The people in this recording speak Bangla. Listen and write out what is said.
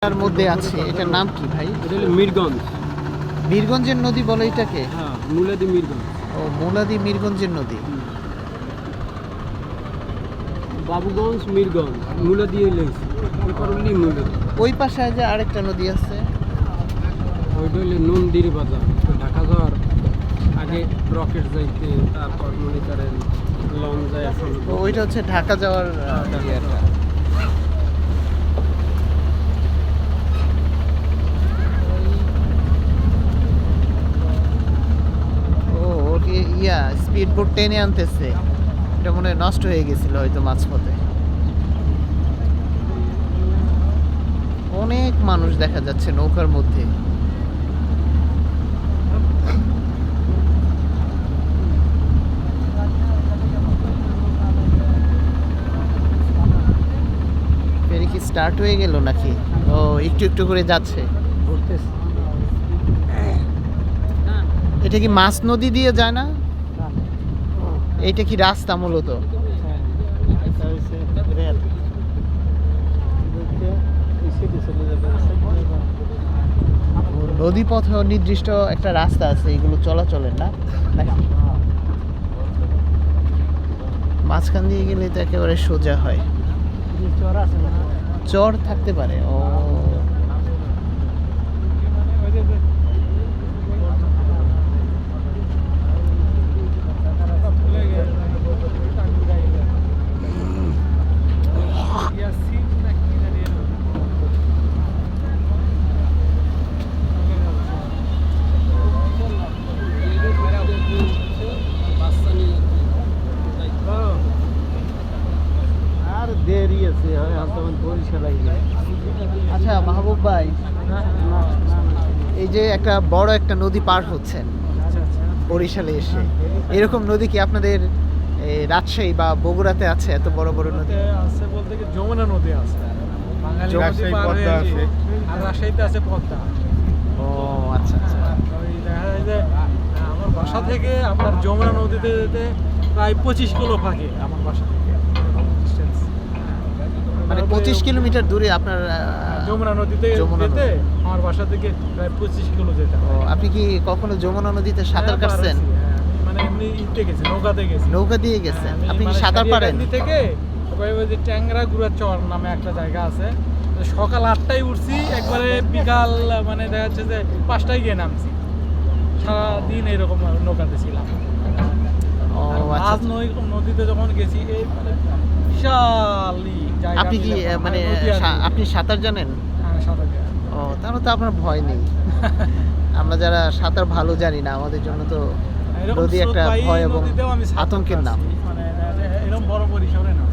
তার মধ্যে আছে, এটার নাম কি ভাই? এটা হলো মিরগঞ্জ। মিরগঞ্জের নদী বলে এটাকে? হ্যাঁ, মুলাদি মিরগঞ্জ। ও, মুলাদি মিরগঞ্জের নদী। বাবুগঞ্জ মিরগঞ্জ মুলাদি লেগেছে ওই মুলাদি। ওই পাশে যে আরেকটা নদী আছে, ওইটা হলো নন্দির বাজার। ঢাকা যাওয়ার আগে রকেট যাইতে, তারপর মনে করেন লঞ্চ যায়। এখন ওইটা হচ্ছে ঢাকা যাওয়ার ইয়েটা। ও, ওকে স্পিড বোট টেনে আনতেছে। এটা মনে হয় নষ্ট হয়ে গেছিল হয়তো মাঝপথে। অনেক মানুষ দেখা যাচ্ছে নৌকার মধ্যে। ফেরি কি স্টার্ট হয়ে গেল নাকি? ও, একটু একটু করে যাচ্ছে। ঘুরতেছে। এটা কি মাছ নদী দিয়ে যায় না? এইটা কি রাস্তা মূলত? নদী পথে নির্দিষ্ট একটা রাস্তা আছে, এগুলো চলাচলের না নাকি? মাঝখান দিয়ে গেলে তো একেবারে সোজা হয়। চর থাকতে পারে। ও, আর দেরি আছে, আচ্ছা মাহবুব ভাই, এই যে একটা বড় একটা নদী পার হচ্ছেন বরিশালে এসে, এরকম নদী কি আপনাদের রাজশাহী বা বগুড়াতে আছে? এত বড় বড় নদী আছে বলতে কি যমুনা নদী আছে, বাঙালি নদী পার হয়ে আসি। আর রাজশাহীতে আছে পদ্মা। ও আচ্ছা আচ্ছা। ওই দেখা যায় যে আমার বাসা থেকে আপনার যমুনা নদীতে যেতে প্রায় 25 কিলো ফাঁকে আমার বাসা থেকে distance। মানে 25 কিলোমিটার দূরে আপনার যমুনা নদীতে যমুনা যেতে নদী। আমার বাসা থেকে প্রায় 25 কিলো যেতে ও, হয়। আপনি কি কখনো যমুনা নদীতে সাঁতার হ্যাঁ, কাটছেন? পারছি, হ্যাঁ। মানে এমনি ইতে গেছি, নৌকাতে গেছি। নৌকা দিয়ে গেছেন? আমি আপনি কি মানে সাঁতার পারেন? কালিয়াকান্দি থেকে ওই যে ট্যাংরা গুড়া চর নামে একটা জায়গা আছে, তো সকাল 8টায় উঠছি, একবারে বিকাল মানে দেখা যাচ্ছে যে 5টায় গিয়ে নামছি। সারাদিন এরকম নৌকাতে ছিলাম। ও আর আচ্ছা মাঝ নদীতে যখন গেছি, এই মানে বিশালই জায়গা আপনি কি মিলে মানে নদী আর নদী। আপনি সাঁতার জানেন? হ্যাঁ, সাঁতার জানি। ও, তাহলে তো আপনার ভয় নেই। আমরা যারা সাঁতার ভালো জানি না, আমাদের জন্য তো এরকম নদী একটা স্রোতবাহী ভয় এবং নদীতেও আমি সাঁতার আতঙ্কের নাম। কাটছি। মানে এরকম বড় পরিসরে না।